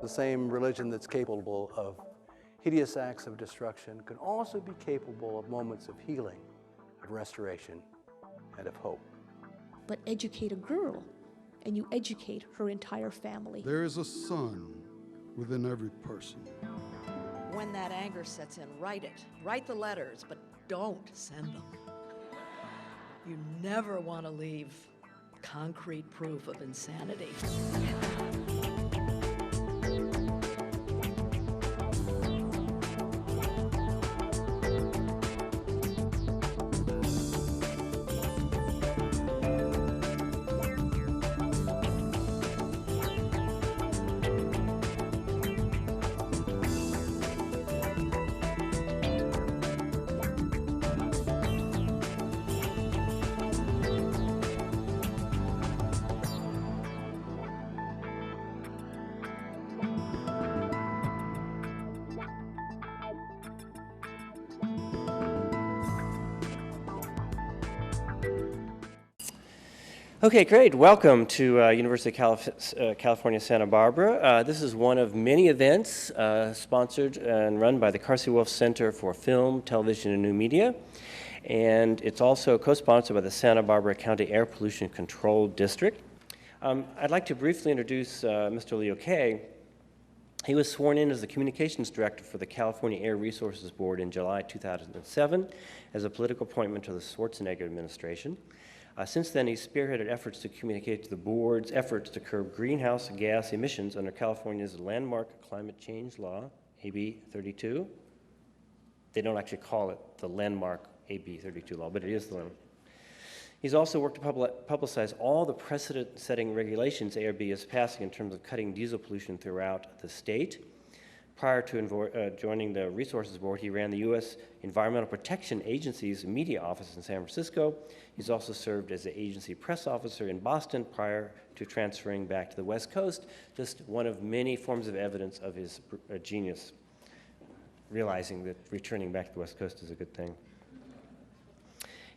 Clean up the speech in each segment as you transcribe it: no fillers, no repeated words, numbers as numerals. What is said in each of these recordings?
The same religion that's capable of hideous acts of destruction can also be capable of moments of healing, of restoration, and of hope. But educate a girl, and you educate her entire family. There is a sun within every person. When that anger sets in, write it. Write the letters, but don't send them. You never want to leave concrete proof of insanity. Okay, great. Welcome to University of California, Santa Barbara. This is one of many events sponsored and run by the Carsey Wolf Center for Film, Television, and New Media. And it's also co-sponsored by the Santa Barbara County Air Pollution Control District. I'd like to briefly introduce Mr. Leo Kaye. He was sworn in as the Communications Director for the California Air Resources Board in July 2007 as a political appointment to the Schwarzenegger administration. Since then, he's spearheaded efforts to communicate to the board's efforts to curb greenhouse gas emissions under California's landmark climate change law, AB 32. They don't actually call it the landmark AB 32 law, but it is the landmark. He's also worked to publicize all the precedent-setting regulations ARB is passing in terms of cutting diesel pollution throughout the state. Prior to joining the Resources Board, he ran the U.S. Environmental Protection Agency's media office in San Francisco. He's also served as the agency press officer in Boston prior to transferring back to the West Coast, just one of many forms of evidence of his genius, realizing that returning back to the West Coast is a good thing.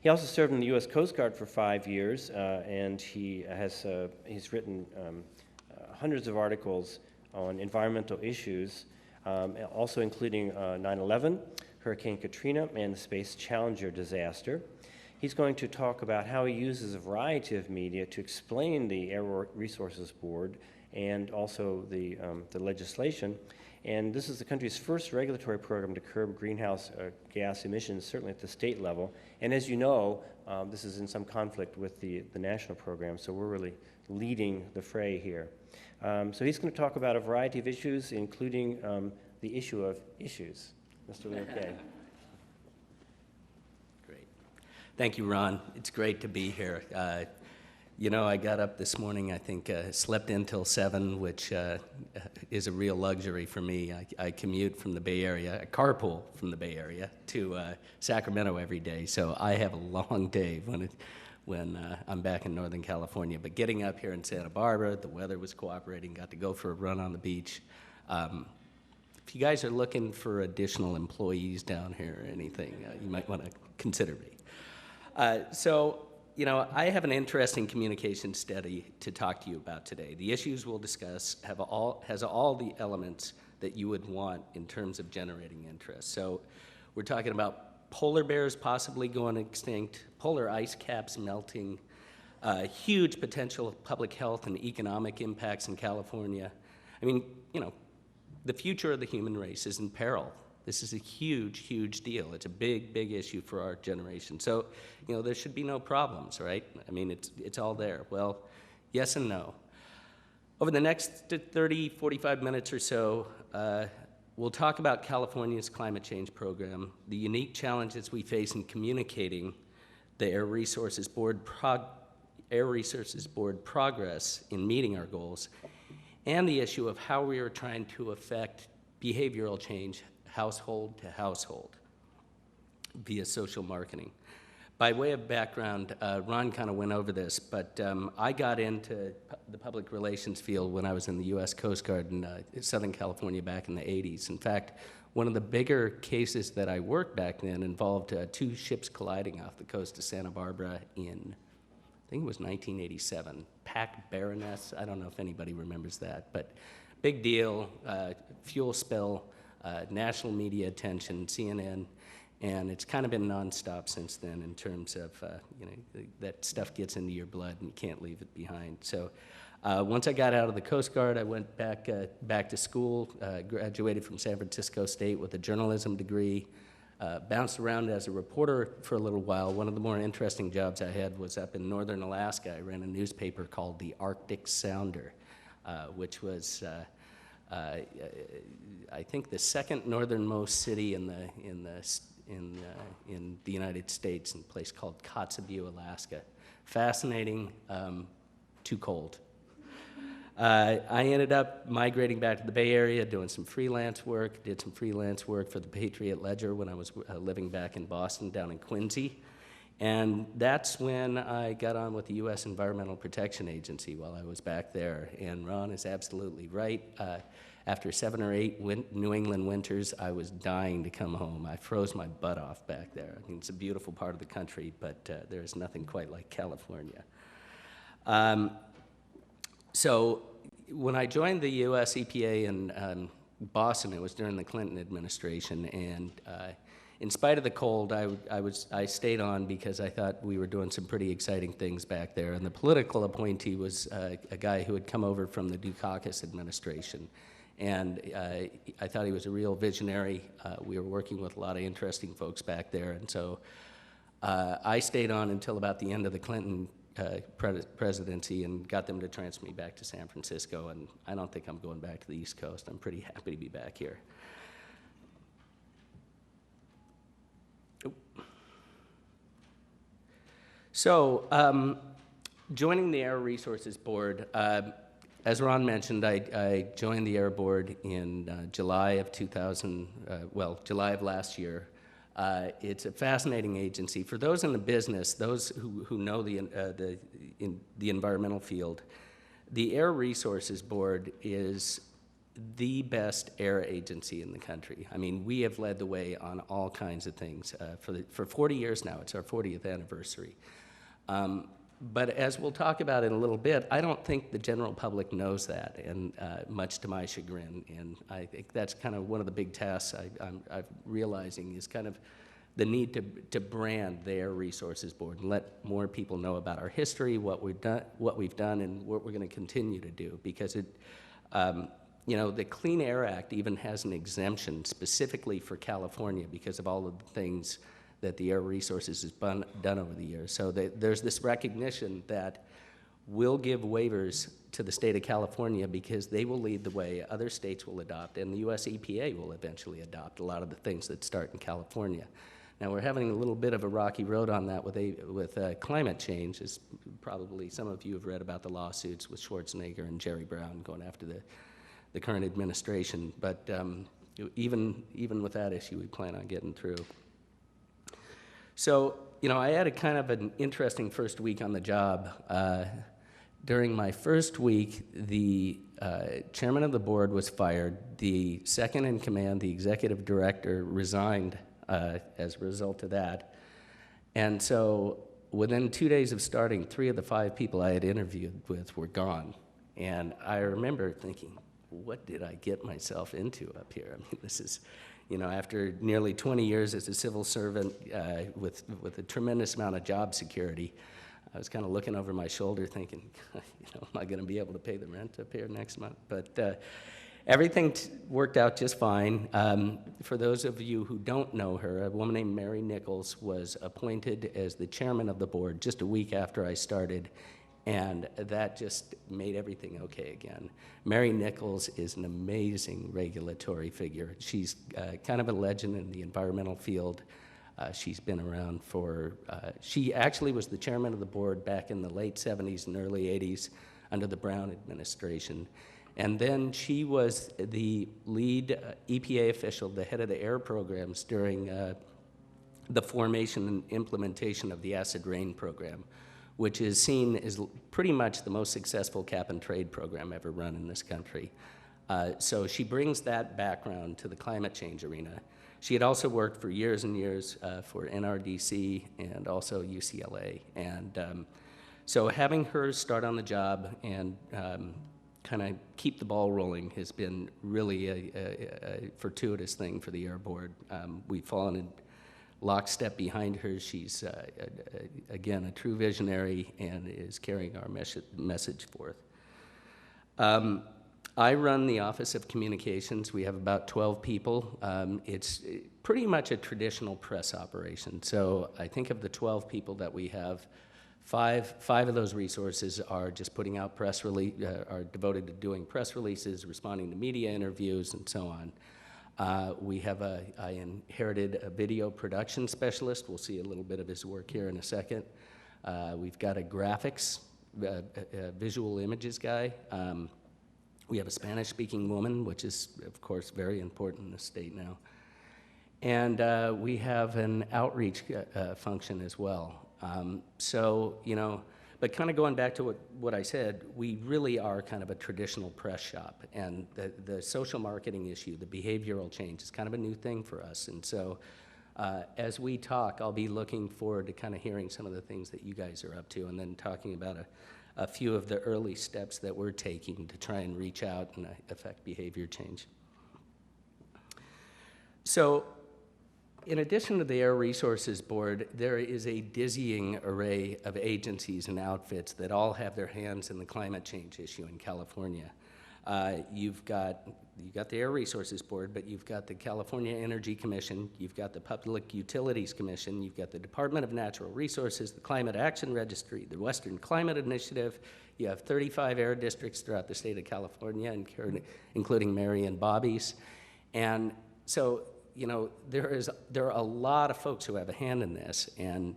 He also served in the U.S. Coast Guard for 5 years, and he's written hundreds of articles on environmental issues, also including 9/11, Hurricane Katrina, and the Space Challenger disaster. He's going to talk about how he uses a variety of media to explain the Air Resources Board and also the legislation. And this is the country's first regulatory program to curb greenhouse gas emissions, certainly at the state level. And as you know, this is in some conflict with the national program, so we're really leading the fray here. So he's going to talk about a variety of issues, including the issue of issues. Mr. Leo Kaye. Great. Thank you, Ron. It's great to be here. You know, I got up this morning, I think, slept in till 7, which is a real luxury for me. I commute from the Bay Area, I carpool from the Bay Area to Sacramento every day, so I have a long day when I'm back in Northern California. But getting up here in Santa Barbara, the weather was cooperating, got to go for a run on the beach. If you guys are looking for additional employees down here or anything, you might want to consider me. So, you know, I have an interesting communication study to talk to you about today. The issues we'll discuss has all the elements that you would want in terms of generating interest. So we're talking about polar bears possibly going extinct, polar ice caps melting, huge potential public health and economic impacts in California. I mean, you know, the future of the human race is in peril. This is a huge, huge deal. It's a big, big issue for our generation. So, you know, there should be no problems, right? I mean, it's all there. Well, yes and no. Over the next 30, 45 minutes or so, we'll talk about California's climate change program, the unique challenges we face in communicating the Air Resources Board progress in meeting our goals, and the issue of how we are trying to affect behavioral change household to household via social marketing. By way of background, Ron kind of went over this, but I got into the public relations field when I was in the U.S. Coast Guard in Southern California back in the 80s. In fact, one of the bigger cases that I worked back then involved 2 ships colliding off the coast of Santa Barbara in, I think it was 1987. Pac Baroness, I don't know if anybody remembers that, but big deal, fuel spill, national media attention, CNN, and it's kind of been nonstop since then in terms of, that stuff gets into your blood and you can't leave it behind. So once I got out of the Coast Guard, I went back to school, graduated from San Francisco State with a journalism degree, bounced around as a reporter for a little while. One of the more interesting jobs I had was up in northern Alaska. I ran a newspaper called the Arctic Sounder, which was, I think, the second northernmost city in the United States, in a place called Kotzebue, Alaska. Fascinating, too cold. I ended up migrating back to the Bay Area, doing some freelance work, did some freelance work for the Patriot Ledger when I was living back in Boston, down in Quincy. And that's when I got on with the U.S. Environmental Protection Agency while I was back there. And Ron is absolutely right. After 7 or 8 New England winters, I was dying to come home. I froze my butt off back there. I mean, it's a beautiful part of the country, but there is nothing quite like California. So when I joined the U.S. EPA in Boston, it was during the Clinton administration, and in spite of the cold, I stayed on because I thought we were doing some pretty exciting things back there. And the political appointee was a guy who had come over from the Dukakis administration. And I thought he was a real visionary. We were working with a lot of interesting folks back there. And so I stayed on until about the end of the Clinton presidency and got them to transfer me back to San Francisco. And I don't think I'm going back to the East Coast. I'm pretty happy to be back here. So, joining the Air Resources Board, as Ron mentioned, I joined the Air Board in July of July of last year. It's a fascinating agency. For those in the business, those who know the environmental field, the Air Resources Board is the best air agency in the country. I mean, we have led the way on all kinds of things. For 40 years now, it's our 40th anniversary. But as we'll talk about in a little bit, I don't think the general public knows that, and much to my chagrin. And I think that's kind of one of the big tasks I'm realizing is kind of the need to brand the Air Resources Board and let more people know about our history, what we've done, and what we're going to continue to do. Because it, the Clean Air Act even has an exemption specifically for California because of all of the things that the Air Resources has done over the years. So there's this recognition that we'll give waivers to the state of California because they will lead the way, other states will adopt, and the US EPA will eventually adopt a lot of the things that start in California. Now, we're having a little bit of a rocky road on that with climate change, as probably some of you have read about the lawsuits with Schwarzenegger and Jerry Brown going after the current administration. But even with that issue, we plan on getting through. So, I had a kind of an interesting first week on the job. During my first week, the chairman of the board was fired. The second in command, the executive director, resigned as a result of that. And so within 2 days of starting, 3 of the 5 people I had interviewed with were gone. And I remember thinking, what did I get myself into up here? I mean, this is... after nearly 20 years as a civil servant with a tremendous amount of job security, I was kind of looking over my shoulder thinking, am I going to be able to pay the rent up here next month? But everything worked out just fine. For those of you who don't know her, a woman named Mary Nichols was appointed as the chairman of the board just a week after I started. And that just made everything okay again. Mary Nichols is an amazing regulatory figure. She's kind of a legend in the environmental field. She's been around she actually was the chairman of the board back in the late 70s and early 80s under the Brown administration. And then she was the lead EPA official, the head of the air programs during the formation and implementation of the acid rain program, which is seen as pretty much the most successful cap-and-trade program ever run in this country. So she brings that background to the climate change arena. She had also worked for years and years for NRDC and also UCLA. And so having her start on the job and kind of keep the ball rolling has been really a fortuitous thing for the Air Board. We've fallen in lockstep behind her. She's, again, a true visionary and is carrying our message forth. I run the Office of Communications. We have about 12 people. It's pretty much a traditional press operation. So I think of the 12 people that we have, five of those resources are just putting out press release, are devoted to doing press releases, responding to media interviews, and so on. I inherited a video production specialist. We'll see a little bit of his work here in a second. We've got a graphics, visual images guy. We have a Spanish-speaking woman, which is, of course, very important in the state now. And we have an outreach function as well. So, you know, but kind of going back to what I said, we really are kind of a traditional press shop. And the social marketing issue, the behavioral change is kind of a new thing for us. And so as we talk, I'll be looking forward to kind of hearing some of the things that you guys are up to and then talking about a few of the early steps that we're taking to try and reach out and affect behavior change. So in addition to the Air Resources Board, there is a dizzying array of agencies and outfits that all have their hands in the climate change issue in California. You've got the Air Resources Board, but you've got the California Energy Commission, you've got the Public Utilities Commission, you've got the Department of Natural Resources, the Climate Action Registry, the Western Climate Initiative. You have 35 air districts throughout the state of California, including Mary and Bobby's. And so, you know, there are a lot of folks who have a hand in this, and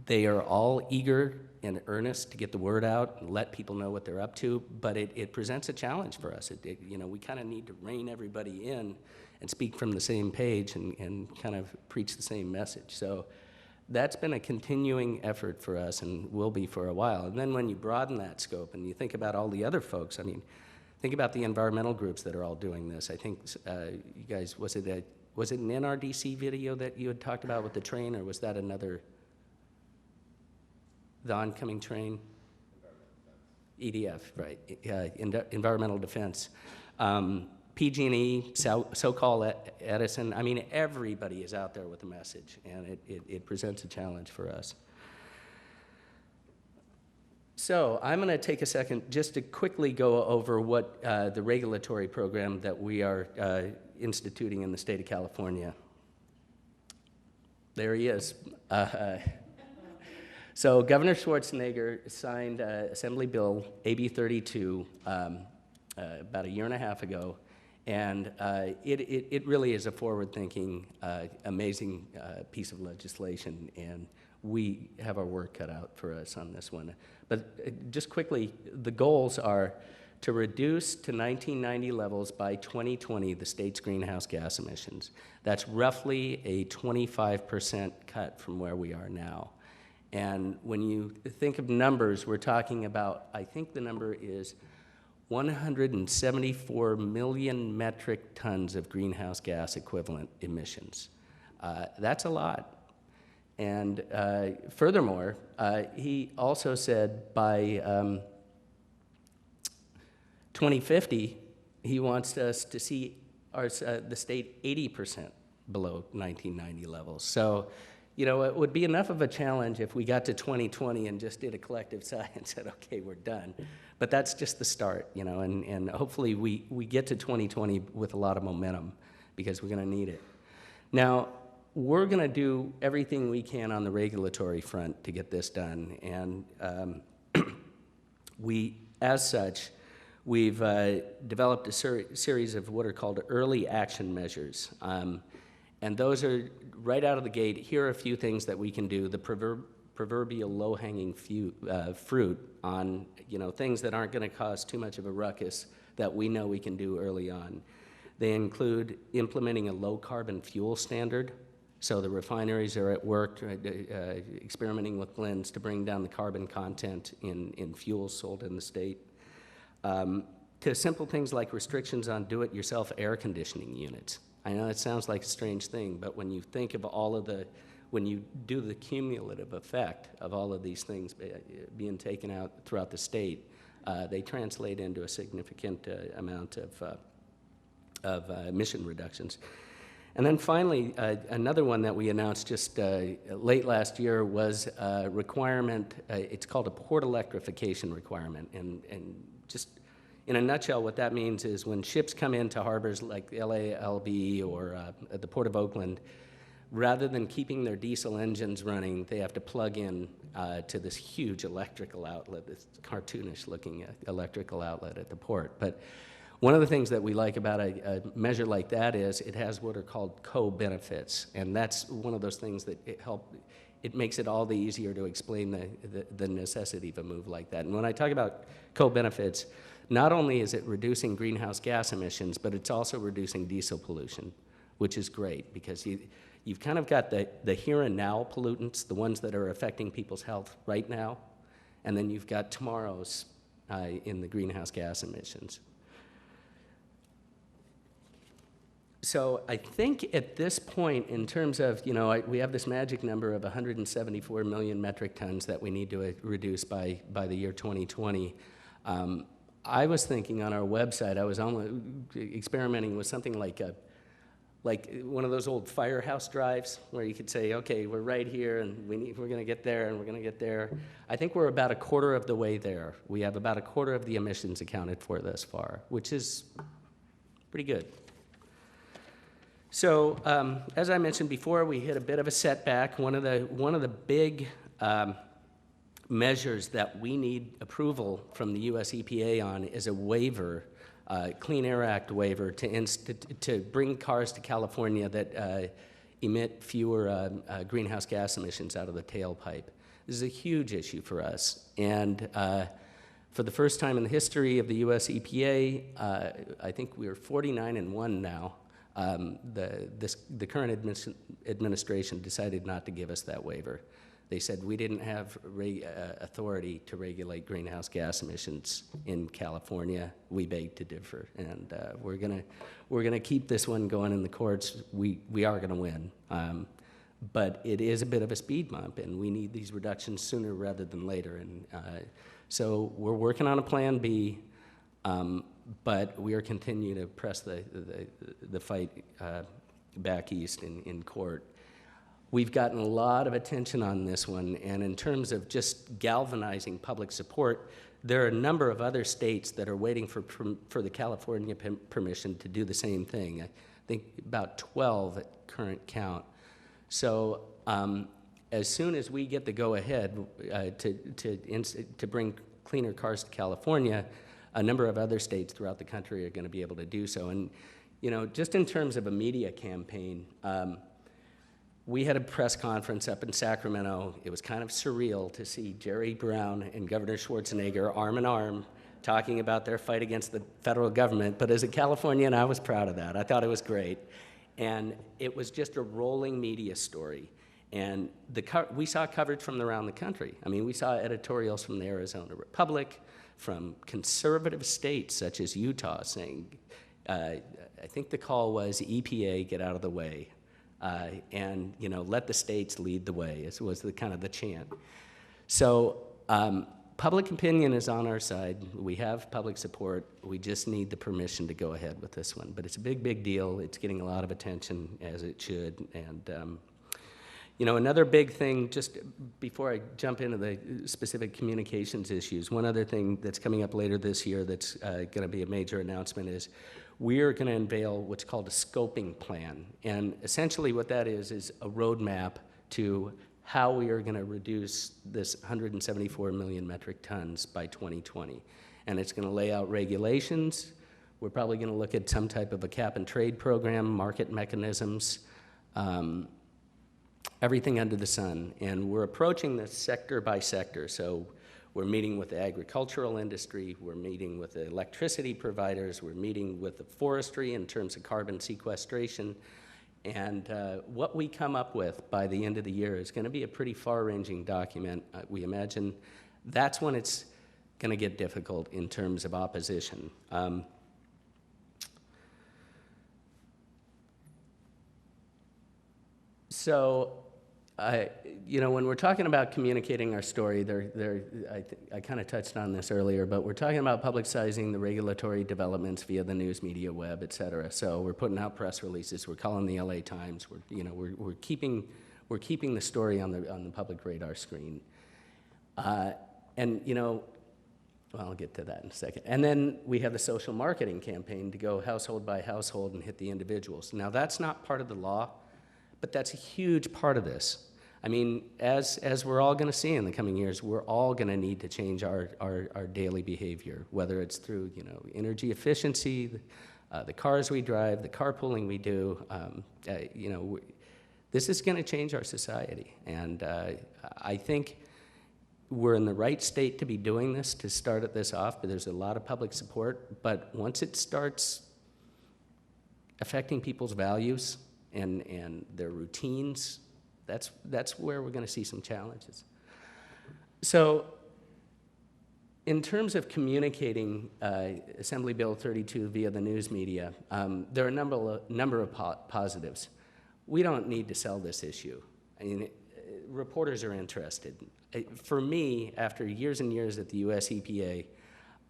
they are all eager and earnest to get the word out and let people know what they're up to, but it presents a challenge for us. You know, we kind of need to rein everybody in and speak from the same page and kind of preach the same message. So that's been a continuing effort for us and will be for a while. And then when you broaden that scope and you think about all the other folks, I mean, think about the environmental groups that are all doing this. I think you guys, was it an NRDC video that you had talked about with the train, or was that another? The oncoming train? EDF, right, environmental defense. PG&E, so-called Edison, I mean, everybody is out there with a message, and it presents a challenge for us. So I'm going to take a second just to quickly go over what the regulatory program that we are instituting in the state of California. There he is. So Governor Schwarzenegger signed Assembly Bill AB 32 about a year and a half ago, and it really is a forward-thinking, amazing piece of legislation, and we have our work cut out for us on this one. But just quickly, the goals are to reduce to 1990 levels by 2020 the state's greenhouse gas emissions. That's roughly a 25% cut from where we are now. And when you think of numbers, we're talking about, I think the number is 174 million metric tons of greenhouse gas equivalent emissions. That's a lot. And furthermore, he also said by 2050, he wants us to see the state 80% below 1990 levels. So, you know, it would be enough of a challenge if we got to 2020 and just did a collective sigh and said, okay, we're done. But that's just the start, you know, and hopefully we get to 2020 with a lot of momentum because we're going to need it. Now, we're going to do everything we can on the regulatory front to get this done. And as such, we've developed a series of what are called early action measures. And those are right out of the gate. Here are a few things that we can do. The proverbial low-hanging fruit on, you know, things that aren't going to cause too much of a ruckus that we know we can do early on. They include implementing a low-carbon fuel standard. So the refineries are at work experimenting with blends to bring down the carbon content in fuels sold in the state. To simple things like restrictions on do-it-yourself air conditioning units. I know it sounds like a strange thing, but when you think of when you do the cumulative effect of all of these things being taken out throughout the state, they translate into a significant amount of emission reductions. And then finally, another one that we announced just late last year was a requirement. It's called a port electrification requirement. And just in a nutshell, what that means is when ships come into harbors like LALB or the Port of Oakland, rather than keeping their diesel engines running, they have to plug in to this huge electrical outlet, this cartoonish-looking electrical outlet at the port. But one of the things that we like about a measure like that is it has what are called co-benefits, and that's one of those things that it makes it all the easier to explain the necessity of a move like that. And when I talk about co-benefits, not only is it reducing greenhouse gas emissions, but it's also reducing diesel pollution, which is great because you've kind of got the here and now pollutants, the ones that are affecting people's health right now, and then you've got tomorrow's in the greenhouse gas emissions. So I think at this point, in terms of, we have this magic number of 174 million metric tons that we need to reduce by the year 2020. I was thinking on our website, I was experimenting with something like one of those old firehouse drives where you could say, okay, we're right here and we're going to get there and we're going to get there. I think we're about a quarter of the way there. We have about a quarter of the emissions accounted for thus far, which is pretty good. So as I mentioned before, we hit a bit of a setback. One of the big measures that we need approval from the US EPA on is a waiver, Clean Air Act waiver to bring cars to California that emit fewer greenhouse gas emissions out of the tailpipe. This is a huge issue for us. And for the first time in the history of the US EPA, I think we're 49-1 now. The current administration decided not to give us that waiver. They said we didn't have authority to regulate greenhouse gas emissions in California. We beg to differ, and we're gonna keep this one going in the courts. We are gonna win, but it is a bit of a speed bump, and we need these reductions sooner rather than later. And so we're working on a plan B, but we are continuing to press the fight back east in court. We've gotten a lot of attention on this one, and in terms of just galvanizing public support, there are a number of other states that are waiting for the California permission to do the same thing. I think about 12 at current count. So as soon as we get the go-ahead to bring cleaner cars to California, a number of other states throughout the country are going to be able to do so. And just in terms of a media campaign, we had a press conference up in Sacramento. It was kind of surreal to see Jerry Brown and Governor Schwarzenegger arm in arm talking about their fight against the federal government. But as a Californian, I was proud of that. I thought it was great. And it was just a rolling media story. And we saw coverage from around the country. I mean, we saw editorials from the Arizona Republic, from conservative states such as Utah saying, I think the call was EPA, get out of the way. And let the states lead the way. This was the kind of the chant. So public opinion is on our side. We have public support. We just need the permission to go ahead with this one. But it's a big, big deal. It's getting a lot of attention, as it should. And another big thing, just before I jump into the specific communications issues, one other thing that's coming up later this year that's going to be a major announcement is we're going to unveil what's called a scoping plan. And essentially what that is a roadmap to how we are going to reduce this 174 million metric tons by 2020. And it's going to lay out regulations. We're probably going to look at some type of a cap and trade program, market mechanisms, everything under the sun. And we're approaching this sector by sector. So we're meeting with the agricultural industry, we're meeting with the electricity providers, we're meeting with the forestry in terms of carbon sequestration. And what we come up with by the end of the year is going to be a pretty far-ranging document. We imagine that's when it's going to get difficult in terms of opposition. So You know, when we're talking about communicating our story, I kind of touched on this earlier, but we're talking about publicizing the regulatory developments via the news media, web, et cetera. So we're putting out press releases. We're calling the LA Times. We're keeping the story on the public radar screen. And you know, well, I'll get to that in a second. And then we have the social marketing campaign to go household by household and hit the individuals. Now that's not part of the law, but that's a huge part of this. I mean, as we're all going to see in the coming years, we're all going to need to change our daily behavior, whether it's through, you know, energy efficiency, the cars we drive, the carpooling we do. You know, this is going to change our society, and I think we're in the right state to be doing this, to start this off, but there's a lot of public support. But once it starts affecting people's values and their routines, that's where we're going to see some challenges. So in terms of communicating Assembly Bill 32 via the news media, there are a number of positives. We don't need to sell this issue. I mean, reporters are interested. For me, after years and years at the US EPA,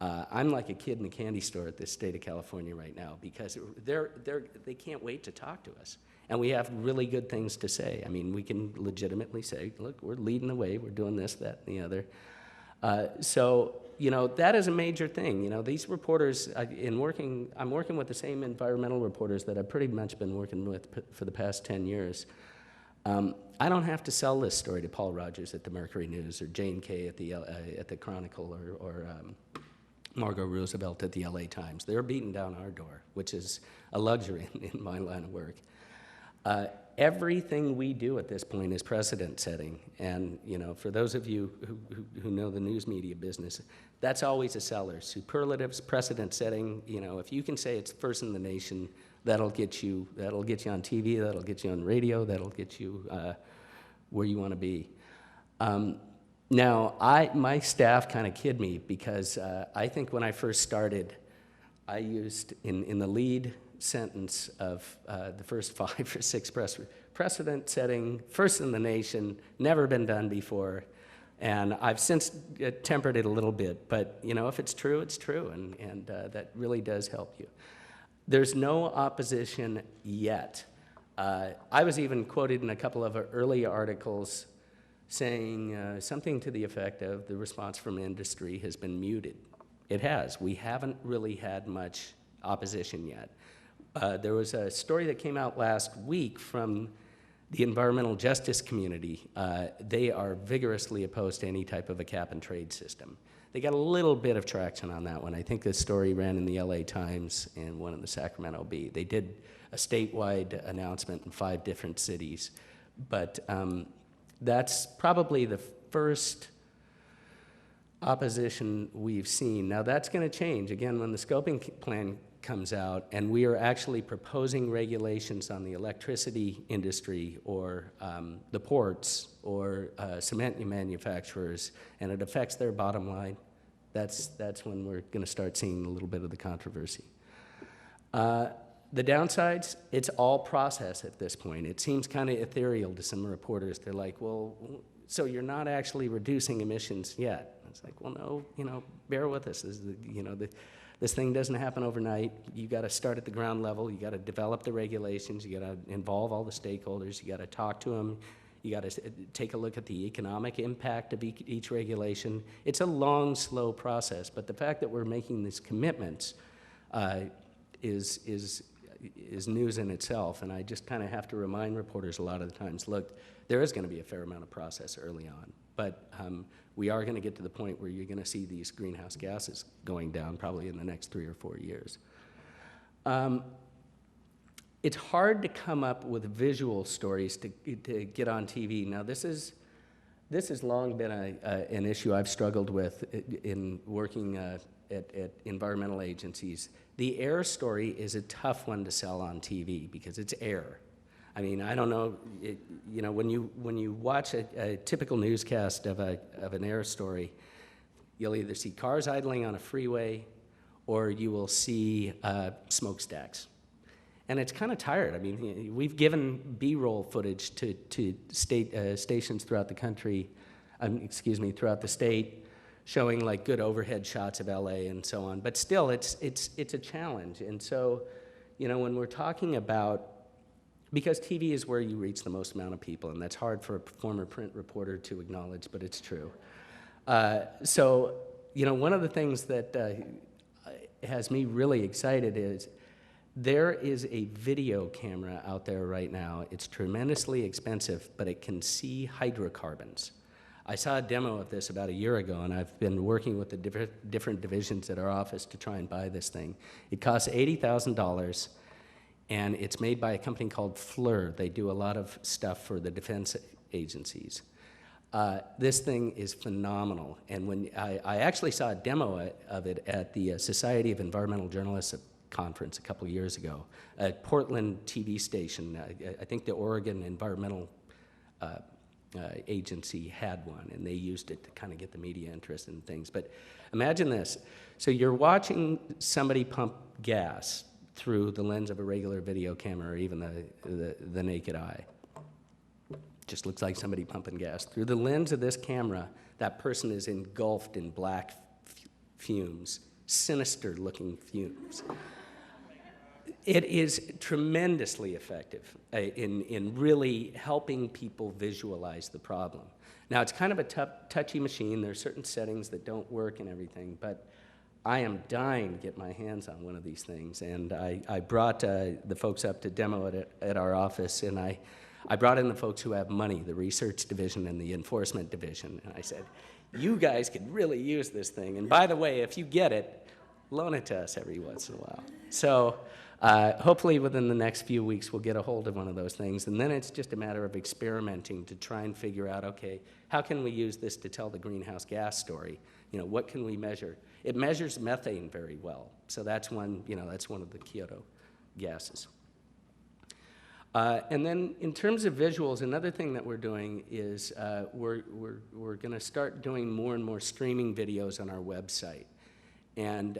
I'm like a kid in a candy store at the state of California right now, because they can't wait to talk to us. And we have really good things to say. I mean, we can legitimately say, look, we're leading the way, we're doing this, that, and the other. So, you know, that is a major thing. You know, these reporters, I'm working with the same environmental reporters that I've pretty much been working with for the past 10 years. I don't have to sell this story to Paul Rogers at the Mercury News, or Jane Kay at the Chronicle, or Margot Roosevelt at the LA Times. They're beating down our door, which is a luxury in my line of work. Everything we do at this point is precedent setting, and you know, for those of you who know the news media business, that's always a seller. Superlatives, precedent setting. You know, if you can say it's first in the nation, that'll get you on TV, that'll get you on radio, that'll get you where you want to be. Now, my staff kind of kid me, because I think when I first started, I used in the lead sentence of the first 5 or 6 precedent setting, first in the nation, never been done before. And I've since tempered it a little bit, but you know, if it's true, it's true, and that really does help you. There's no opposition yet. I was even quoted in a couple of early articles saying something to the effect of the response from industry has been muted. It has. We haven't really had much opposition yet. There was a story that came out last week from the environmental justice community. They are vigorously opposed to any type of a cap-and-trade system. They got a little bit of traction on that one. I think this story ran in the LA Times and one in the Sacramento Bee. They did a statewide announcement in 5 different cities, but that's probably the first opposition we've seen. Now that's going to change, again, when the scoping plan comes out, and we are actually proposing regulations on the electricity industry, or the ports, or cement manufacturers, and it affects their bottom line. That's when we're going to start seeing a little bit of the controversy. The downsides, it's all process at this point. It seems kind of ethereal to some reporters. They're like, well, so you're not actually reducing emissions yet. It's like, well, no, you know, bear with us. This thing doesn't happen overnight. You got to start at the ground level. You got to develop the regulations. You got to involve all the stakeholders. You got to talk to them. You got to take a look at the economic impact of each regulation. It's a long, slow process, but the fact that we're making these commitments is news in itself, and I just kind of have to remind reporters a lot of the times, look, there is going to be a fair amount of process early on, but we are going to get to the point where you're going to see these greenhouse gases going down probably in the next 3 or 4 years. It's hard to come up with visual stories to get on TV. Now this has long been an issue I've struggled with in working at environmental agencies. The air story is a tough one to sell on TV because it's air. I mean, I don't know, you know, when you watch a typical newscast of an air story, you'll either see cars idling on a freeway or you will see smokestacks. And it's kind of tired. I mean, we've given B-roll footage to stations throughout the country, throughout the state, showing like good overhead shots of LA and so on. But still, it's a challenge. And so, you know, when we're talking about, because TV is where you reach the most amount of people, and that's hard for a former print reporter to acknowledge, but it's true. So, you know, one of the things that has me really excited is there is a video camera out there right now. It's tremendously expensive, but it can see hydrocarbons. I saw a demo of this about a year ago, and I've been working with the different divisions at our office to try and buy this thing. It costs $80,000, and it's made by a company called FLIR. They do a lot of stuff for the defense agencies. This thing is phenomenal, and when I actually saw a demo of it at the Society of Environmental Journalists conference a couple years ago, a Portland TV station. I think the Oregon Environmental Agency had one, and they used it to kind of get the media interested in things. But imagine this. So you're watching somebody pump gas through the lens of a regular video camera or even the naked eye. Just looks like somebody pumping gas. Through the lens of this camera, that person is engulfed in black fumes, sinister-looking fumes. It is tremendously effective in really helping people visualize the problem. Now, it's kind of a touchy machine. There are certain settings that don't work and everything, but I am dying to get my hands on one of these things. And I brought the folks up to demo it at our office, and I brought in the folks who have money, the research division and the enforcement division. And I said, you guys could really use this thing. And by the way, if you get it, loan it to us every once in a while. So hopefully within the next few weeks, we'll get a hold of one of those things. And then it's just a matter of experimenting to try and figure out, okay, how can we use this to tell the greenhouse gas story? You know, what can we measure? It measures methane very well. So that's one, you know, that's one of the Kyoto gases. And then in terms of visuals, another thing that we're doing is we're going to start doing more and more streaming videos on our website. And,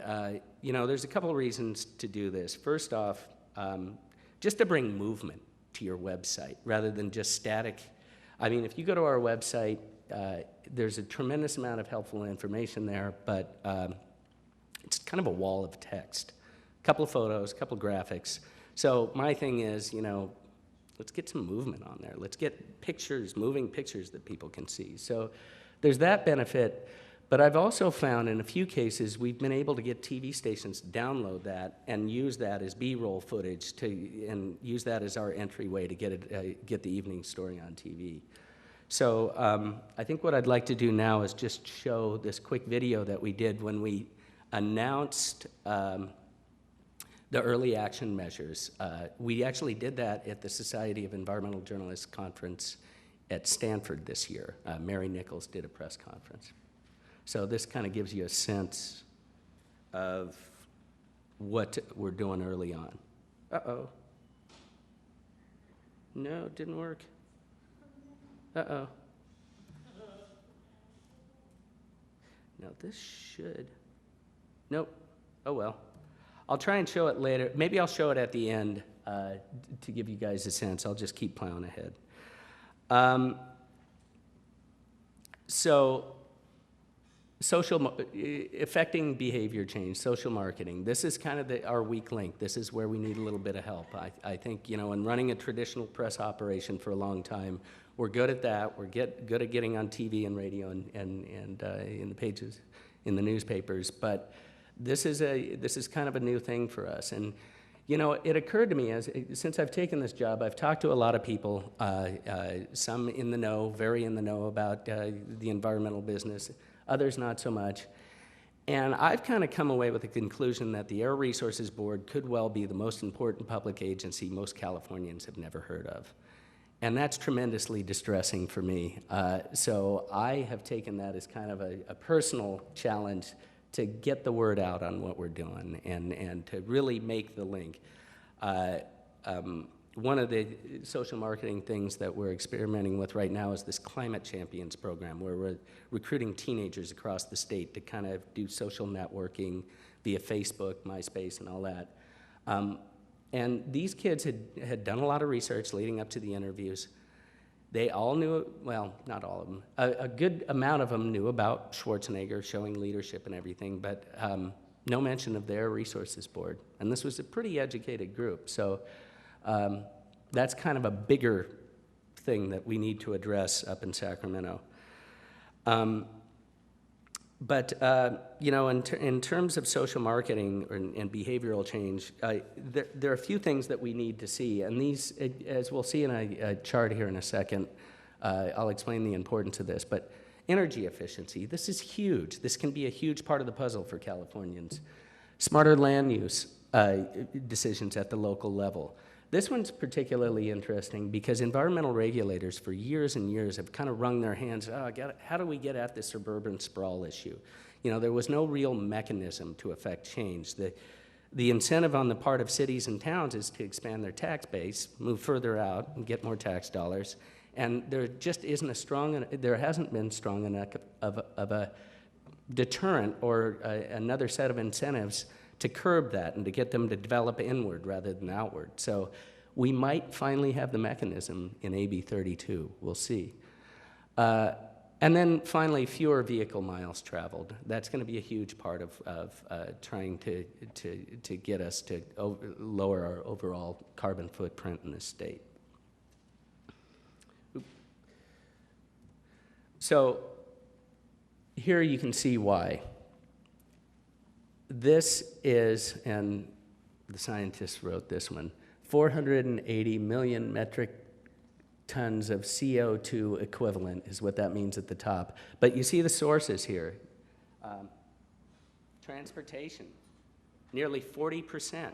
you know, there's a couple of reasons to do this. First off, just to bring movement to your website rather than just static. I mean, if you go to our website, there's a tremendous amount of helpful information there, but it's kind of a wall of text. A couple of photos, a couple of graphics. So my thing is, you know, let's get some movement on there. Let's get pictures, moving pictures that people can see. So there's that benefit. But I've also found in a few cases we've been able to get TV stations to download that and use that as B-roll footage and use that as our entryway to get the evening story on TV. So I think what I'd like to do now is just show this quick video that we did when we announced the early action measures. We actually did that at the Society of Environmental Journalists conference at Stanford this year. Mary Nichols did a press conference. So this kind of gives you a sense of what we're doing early on. Uh-oh. No, it didn't work. Uh-oh. No, this should. Nope. Oh, well. I'll try and show it later. Maybe I'll show it at the end to give you guys a sense. I'll just keep plowing ahead. So affecting behavior change, social marketing. This is kind of our weak link. This is where we need a little bit of help. I think, you know, in running a traditional press operation for a long time, we're good at that. We're good at getting on TV and radio and in the pages, in the newspapers. But this is kind of a new thing for us. And you know, it occurred to me since I've taken this job, I've talked to a lot of people, some in the know, very in the know about the environmental business, others not so much. And I've kind of come away with the conclusion that the Air Resources Board could well be the most important public agency most Californians have never heard of. And that's tremendously distressing for me. So I have taken that as kind of a personal challenge to get the word out on what we're doing and to really make the link. One of the social marketing things that we're experimenting with right now is this Climate Champions program, where we're recruiting teenagers across the state to kind of do social networking via Facebook, MySpace, and all that. And these kids had done a lot of research leading up to the interviews. They all knew, well, not all of them, a good amount of them knew about Schwarzenegger showing leadership and everything, but no mention of their resources board. And this was a pretty educated group. So that's kind of a bigger thing that we need to address up in Sacramento. But you know, in terms of social marketing and behavioral change, there are a few things that we need to see. And these, as we'll see in a chart here in a second, I'll explain the importance of this. But energy efficiency, this is huge. This can be a huge part of the puzzle for Californians. Smarter land use decisions at the local level. This one's particularly interesting because environmental regulators for years and years have kind of wrung their hands, how do we get at this suburban sprawl issue? You know, there was no real mechanism to affect change. The incentive on the part of cities and towns is to expand their tax base, move further out, and get more tax dollars. And there just isn't a strong, there hasn't been strong enough of a deterrent or another set of incentives to curb that and to get them to develop inward rather than outward. So we might finally have the mechanism in AB 32, we'll see. And then finally, fewer vehicle miles traveled. That's gonna be a huge part of trying to get us to lower our overall carbon footprint in the state. So here you can see why. This is, and the scientists wrote this one, 480 million metric tons of CO2 equivalent is what that means at the top. But you see the sources here. Transportation, nearly 40%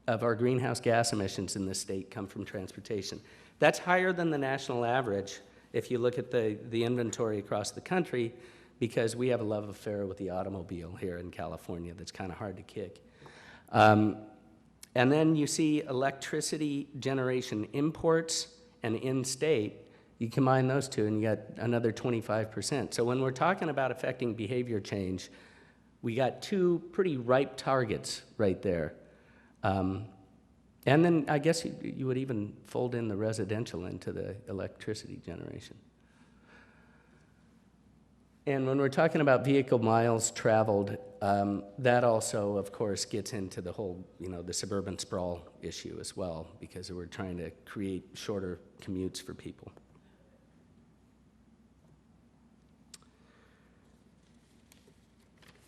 of our greenhouse gas emissions in this state come from transportation. That's higher than the national average if you look at the inventory across the country, because we have a love affair with the automobile here in California that's kind of hard to kick. And then you see electricity generation imports and in-state. You combine those two and you got another 25%. So when we're talking about affecting behavior change, we got two pretty ripe targets right there. And then I guess you would even fold in the residential into the electricity generation. And when we're talking about vehicle miles traveled, that also, of course, gets into the whole, you know, the suburban sprawl issue as well, because we're trying to create shorter commutes for people.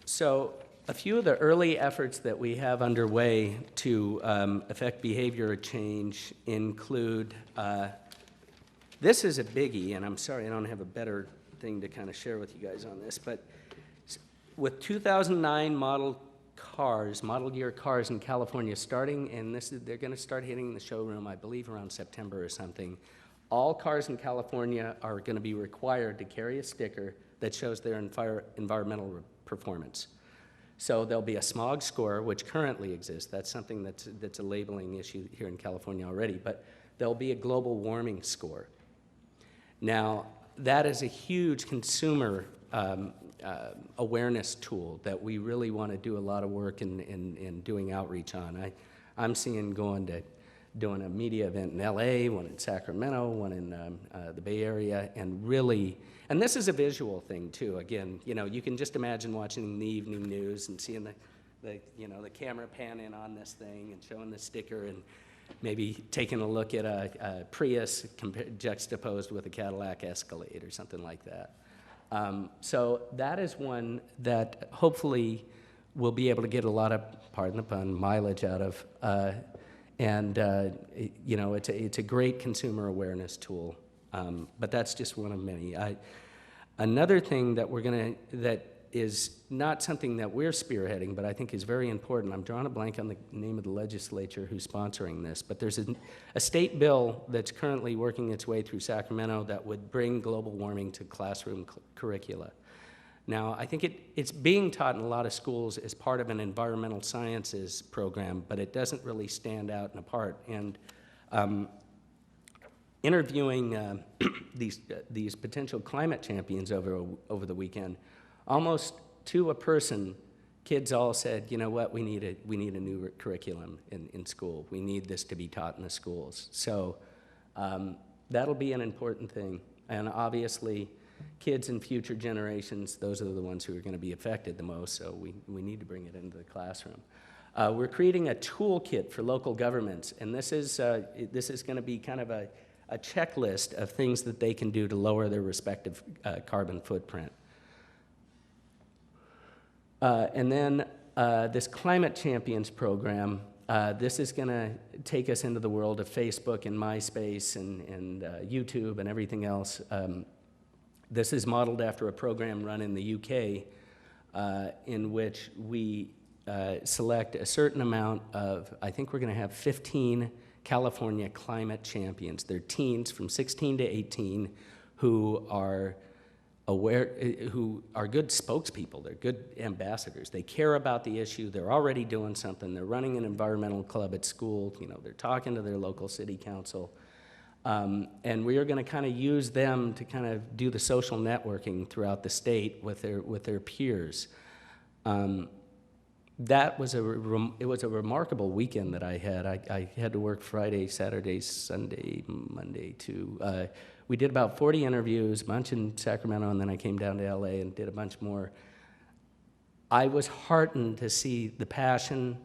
So a few of the early efforts that we have underway to affect behavior change include, this is a biggie, and I'm sorry I don't have a better thing to kind of share with you guys on this, but with 2009 model year cars in California starting, and they're going to start hitting the showroom, I believe, around September or something. All cars in California are going to be required to carry a sticker that shows their environmental performance. So there'll be a smog score, which currently exists. That's something that's a labeling issue here in California already, but there'll be a global warming score. Now, that is a huge consumer awareness tool that we really want to do a lot of work in doing outreach on. I'm seeing doing a media event in LA, one in Sacramento, one in the Bay Area, and really, and this is a visual thing too. Again, you know, you can just imagine watching the evening news and seeing the camera pan in on this thing and showing the sticker and maybe taking a look at a Prius juxtaposed with a Cadillac Escalade or something like that. So that is one that hopefully we'll be able to get a lot of, pardon the pun, mileage out of. You know, it's a great consumer awareness tool, but that's just one of many. Another thing that is not something that we're spearheading, but I think is very important. I'm drawing a blank on the name of the legislature who's sponsoring this, but there's a state bill that's currently working its way through Sacramento that would bring global warming to classroom curricula. Now, I think it's being taught in a lot of schools as part of an environmental sciences program, but it doesn't really stand out and apart. And interviewing these potential climate champions over the weekend, almost to a person, kids all said, you know what, we need a new curriculum in school. We need this to be taught in the schools. So that'll be an important thing. And obviously, kids in future generations, those are the ones who are going to be affected the most, so we need to bring it into the classroom. We're creating a toolkit for local governments, and this is going to be kind of a checklist of things that they can do to lower their respective carbon footprint. And then this Climate Champions program, this is going to take us into the world of Facebook and MySpace and YouTube and everything else. This is modeled after a program run in the UK in which we select a certain amount of, I think we're going to have 15 California climate champions. They're teens from 16 to 18 who are aware, who are good spokespeople. They're good ambassadors. They care about the issue. They're already doing something. They're running an environmental club at school. You know, they're talking to their local city council. And we are going to kind of use them to kind of do the social networking throughout the state with their peers. That was it was a remarkable weekend that I had. I had to work Friday, Saturday, Sunday, Monday too. We did about 40 interviews, a bunch in Sacramento, and then I came down to LA and did a bunch more. I was heartened to see the passion,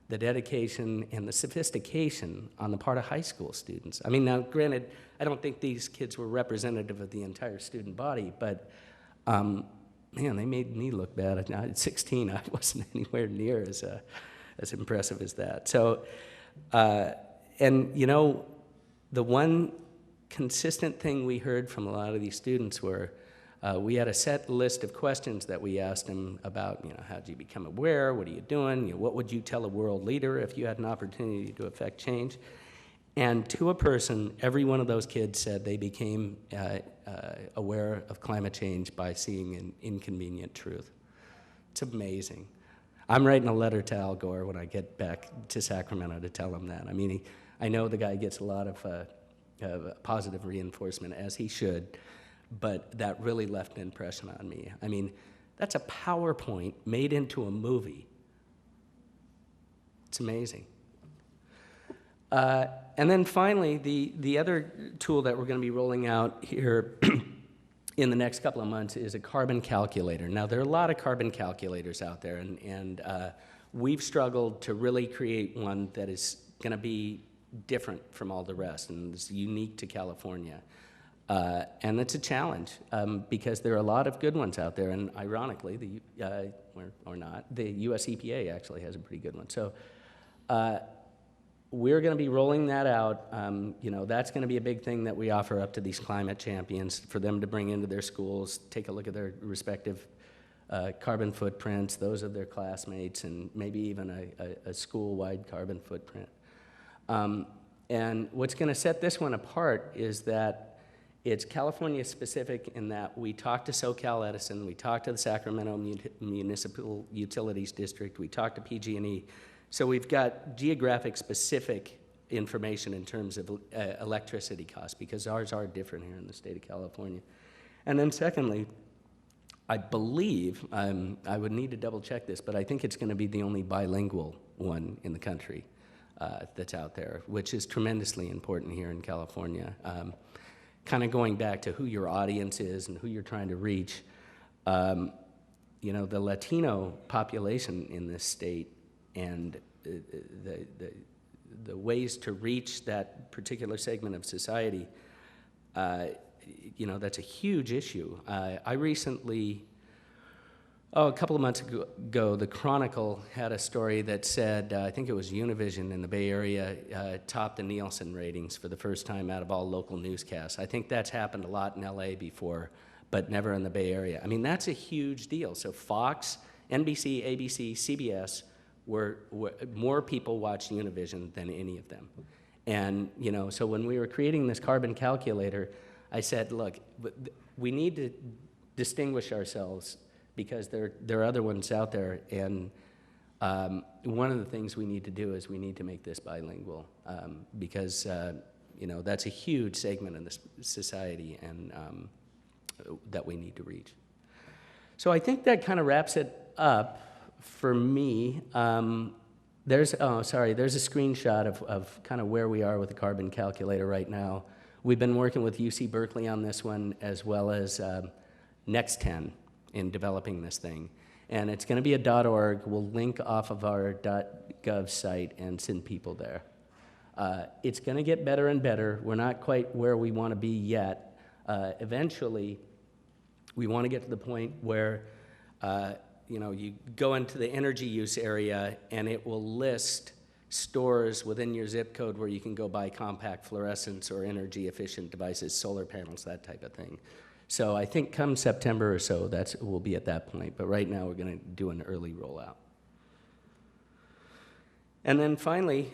the dedication, and the sophistication on the part of high school students. I mean, now granted, I don't think these kids were representative of the entire student body, but man, they made me look bad. At 16, I wasn't anywhere near as impressive as that. So, and you know, the one consistent thing we heard from a lot of these students were, we had a set list of questions that we asked them about, you know, how did you become aware? What are you doing? You know, what would you tell a world leader if you had an opportunity to affect change? And to a person, every one of those kids said they became aware of climate change by seeing an inconvenient truth. It's amazing. I'm writing a letter to Al Gore when I get back to Sacramento to tell him that. I mean, I know the guy gets a lot of positive reinforcement, as he should, but that really left an impression on me. I mean, that's a PowerPoint made into a movie. It's amazing. And then finally, the other tool that we're going to be rolling out here in the next couple of months is a carbon calculator. Now, there are a lot of carbon calculators out there, and we've struggled to really create one that is going to be different from all the rest and is unique to California. And it's a challenge because there are a lot of good ones out there, and ironically, or not, the US EPA actually has a pretty good one. So we're going to be rolling that out. You know, that's going to be a big thing that we offer up to these climate champions for them to bring into their schools, take a look at their respective carbon footprints, those of their classmates, and maybe even a school-wide carbon footprint. And what's going to set this one apart is that it's California specific in that we talked to SoCal Edison, we talked to the Sacramento Municipal Utilities District, we talked to PG&E. So we've got geographic specific information in terms of electricity costs because ours are different here in the state of California. And then secondly, I believe, I would need to double check this, but I think it's going to be the only bilingual one in the country that's out there, which is tremendously important here in California. Kind of going back to who your audience is and who you're trying to reach. You know, the Latino population in this state and the ways to reach that particular segment of society, you know, that's a huge issue. I recently, a couple of months ago, the Chronicle had a story that said, I think it was Univision in the Bay Area, topped the Nielsen ratings for the first time out of all local newscasts. I think that's happened a lot in LA before, but never in the Bay Area. I mean, that's a huge deal. So Fox, NBC, ABC, CBS, more people watched Univision than any of them. And, you know, so when we were creating this carbon calculator, I said, look, we need to distinguish ourselves because there are other ones out there, and one of the things we need to do is we need to make this bilingual because, you know, that's a huge segment of the society and that we need to reach. So I think that kind of wraps it up For me, there's a screenshot of kind of where we are with the carbon calculator right now. We've been working with UC Berkeley on this one, as well as Next10 in developing this thing. And it's going to be a .org. We'll link off of our .gov site and send people there. It's going to get better and better. We're not quite where we want to be yet. Eventually, we want to get to the point where you go into the energy use area and it will list stores within your zip code where you can go buy compact fluorescents or energy efficient devices, solar panels, that type of thing. So I think come September or so, we'll be at that point. But right now we're going to do an early rollout. And then finally,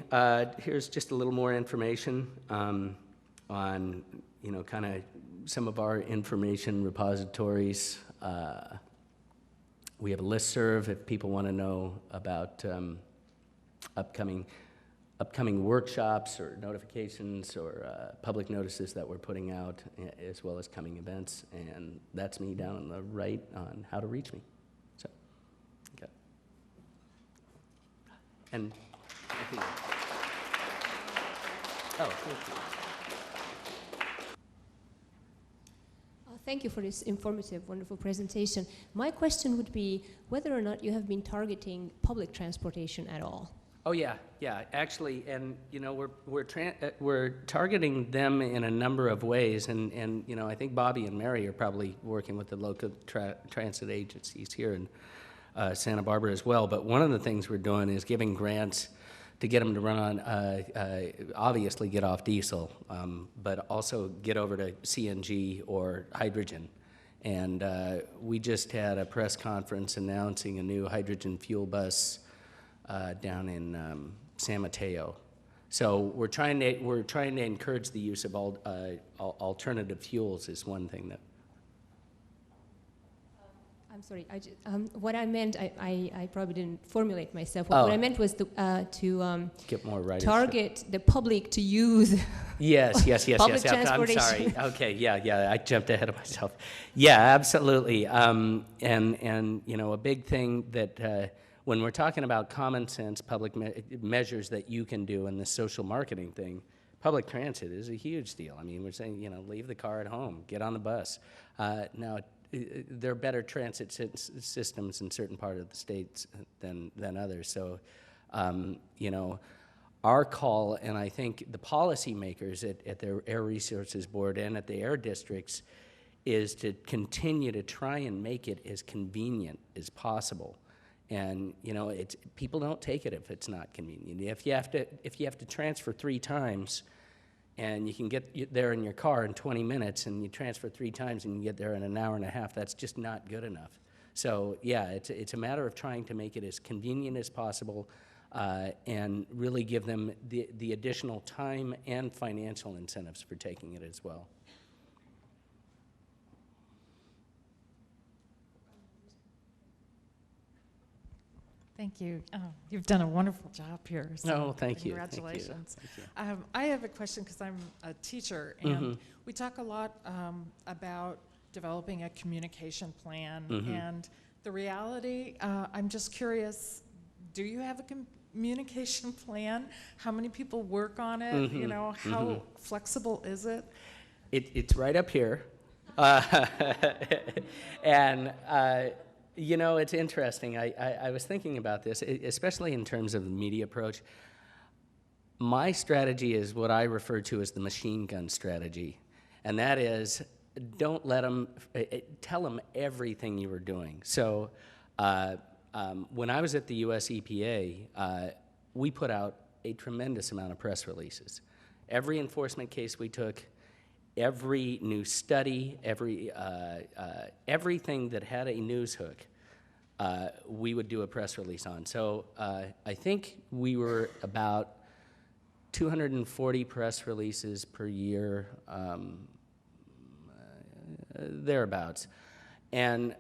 here's just a little more information on kind of some of our information repositories. We have a listserv if people want to know about upcoming workshops or notifications or public notices that we're putting out, as well as coming events. And that's me down on the right on how to reach me. So, okay. And I think, thank you. Thank you for this informative, wonderful presentation. My question would be whether or not you have been targeting public transportation at all. Oh yeah, actually, and we're targeting them in a number of ways, and I think Bobby and Mary are probably working with the local transit agencies here in Santa Barbara as well. But one of the things we're doing is giving grants to get them to run on, obviously get off diesel, but also get over to CNG or hydrogen. And we just had a press conference announcing a new hydrogen fuel bus down in San Mateo. So we're trying to encourage the use of alternative fuels is one thing that. I'm sorry. What I meant, I probably didn't formulate myself. What I meant was to get more riders target the public to use. Yes. Public I'm transportation. sorry. Okay. Yeah. I jumped ahead of myself. Yeah, absolutely. And a big thing that when we're talking about common sense public measures that you can do in this social marketing thing, public transit is a huge deal. I mean, we're saying leave the car at home, get on the bus. Now. There are better transit systems in certain parts of the states than others. So, our call, and I think the policymakers at the Air Resources Board and at the air districts, is to continue to try and make it as convenient as possible. And people don't take it if it's not convenient. If you have to transfer 3 times. And you can get there in your car in 20 minutes, and you transfer 3 times, and you get there in an hour and a half. That's just not good enough. So yeah, it's a matter of trying to make it as convenient as possible, and really give them the additional time and financial incentives for taking it as well. Thank you. Oh, you've done a wonderful job here. So thank you. Congratulations. Thank you. I have a question because I'm a teacher, and we talk a lot about developing a communication plan. And the reality, I'm just curious, do you have a communication plan? How many people work on it? How flexible is it? It's right up here. And it's interesting. I was thinking about this, especially in terms of the media approach. My strategy is what I refer to as the machine gun strategy, and that is don't let them, tell them everything you were doing. So when I was at the US EPA, we put out a tremendous amount of press releases. Every enforcement case we took, every new study, everything that had a news hook, we would do a press release on. So I think we were about 240 press releases per year, thereabouts. And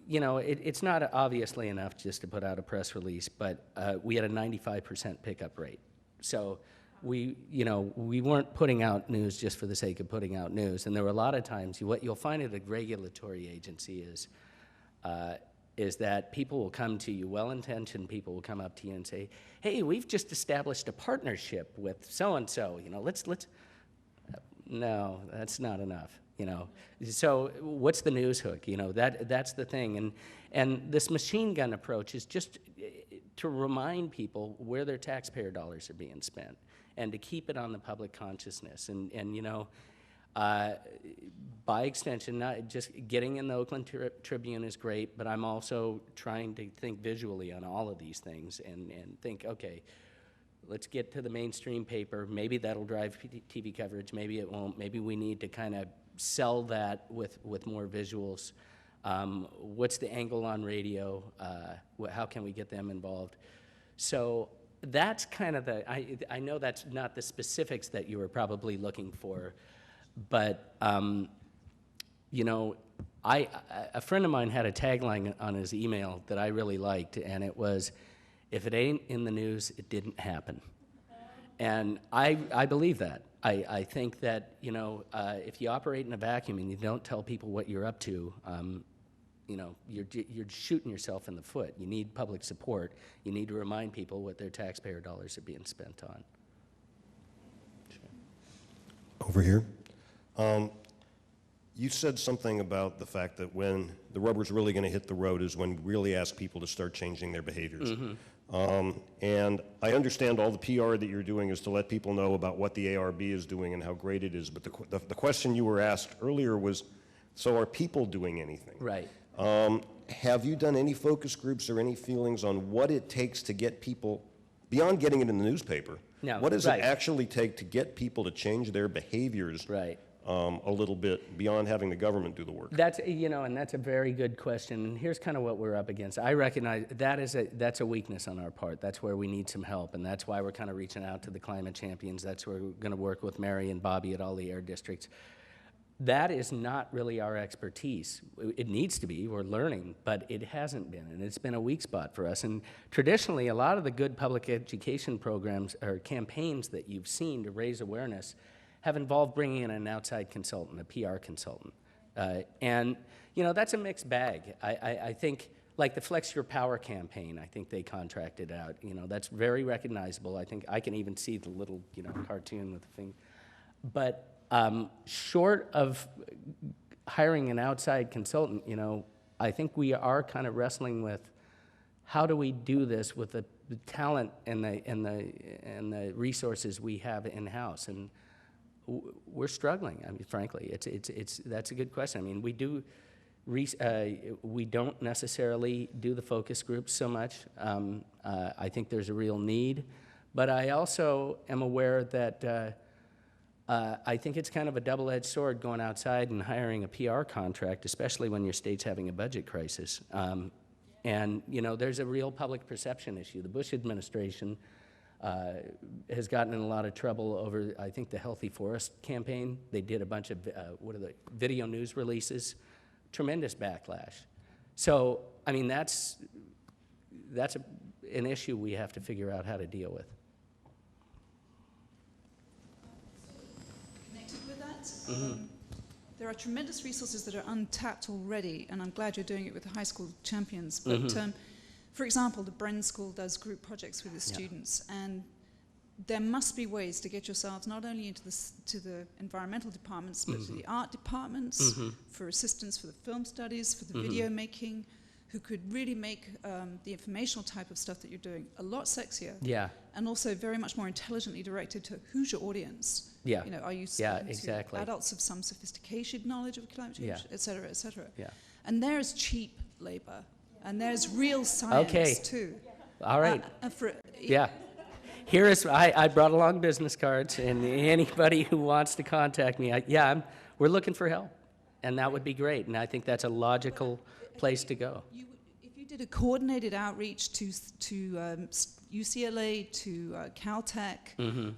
it's not obviously enough just to put out a press release, but we had a 95% pickup rate. So we weren't putting out news just for the sake of putting out news. And there were a lot of times, what you'll find at a regulatory agency is is that people will come to you, well-intentioned people will come up to you and say, hey, we've just established a partnership with so-and-so, you know, let's, no, that's not enough, you know. So what's the news hook, you know, that's the thing. And this machine gun approach is just to remind people where their taxpayer dollars are being spent and to keep it on the public consciousness. And you know, by extension, not just getting in the Oakland Tribune is great, but I'm also trying to think visually on all of these things and think, okay, let's get to the mainstream paper. Maybe that'll drive TV coverage, maybe it won't. Maybe we need to kind of sell that with more visuals. What's the angle on radio? How can we get them involved? So that's kind of the, I know that's not the specifics that you were probably looking for, but you know, a friend of mine had a tagline on his email that I really liked, and it was, if it ain't in the news, it didn't happen. And I believe that. I think that, you know, if you operate in a vacuum and you don't tell people what you're up to, you know, you're shooting yourself in the foot. You need public support. You need to remind people what their taxpayer dollars are being spent on. Sure. Over here. You said something about the fact that when the rubber's really going to hit the road is when we really ask people to start changing their behaviors. Mm-hmm. And I understand all the PR that you're doing is to let people know about what the ARB is doing and how great it is, but the question you were asked earlier was, so are people doing anything? Right. Have you done any focus groups or any feelings on what it takes to get people, beyond getting it in the newspaper, No, what does right. it actually take to get people to change their behaviors Right. A little bit beyond having the government do the work? That's, you know, and that's a very good question. And here's kind of what we're up against. I recognize that's a weakness on our part. That's where we need some help, and that's why we're kind of reaching out to the climate champions. That's where we're going to work with Mary and Bobby at all the air districts. That is not really our expertise. It needs to be. We're learning, but it hasn't been, and it's been a weak spot for us. And traditionally, a lot of the good public education programs or campaigns that you've seen to raise awareness have involved bringing in an outside consultant, a PR consultant. And, you know, that's a mixed bag. I think, like the Flex Your Power campaign, I think they contracted out. You know, that's very recognizable. I think I can even see the little, you know, cartoon with the thing. But short of hiring an outside consultant, you know, I think we are kind of wrestling with how do we do this with the talent and the resources we have in-house. And we're struggling. I mean, frankly, that's a good question. I mean, we don't necessarily do the focus groups so much. I think there's a real need, but I also am aware that I think it's kind of a double-edged sword going outside and hiring a PR contract, especially when your state's having a budget crisis. And you know, there's a real public perception issue. The Bush administration has gotten in a lot of trouble over, I think, the Healthy Forest campaign. They did a bunch of, video news releases, tremendous backlash. So, I mean, that's an issue we have to figure out how to deal with. Connected with that, there are tremendous resources that are untapped already, and I'm glad you're doing it with the high school champions. But for example, the Bren School does group projects with the students, and there must be ways to get yourselves not only into the environmental departments, but to the art departments, for assistance for the film studies, for the video making, who could really make the informational type of stuff that you're doing a lot sexier. Yeah. And also very much more intelligently directed to who's your audience. Yeah. You know, are you exactly. adults of some sophisticated knowledge of climate change, et cetera, et cetera. Yeah. And there's cheap labor, and there's real science too. All right. Yeah. Here is, I brought along business cards, and anybody who wants to contact me, we're looking for help, and that would be great, and I think that's a logical place to go. If you did a coordinated outreach to UCLA, to Caltech,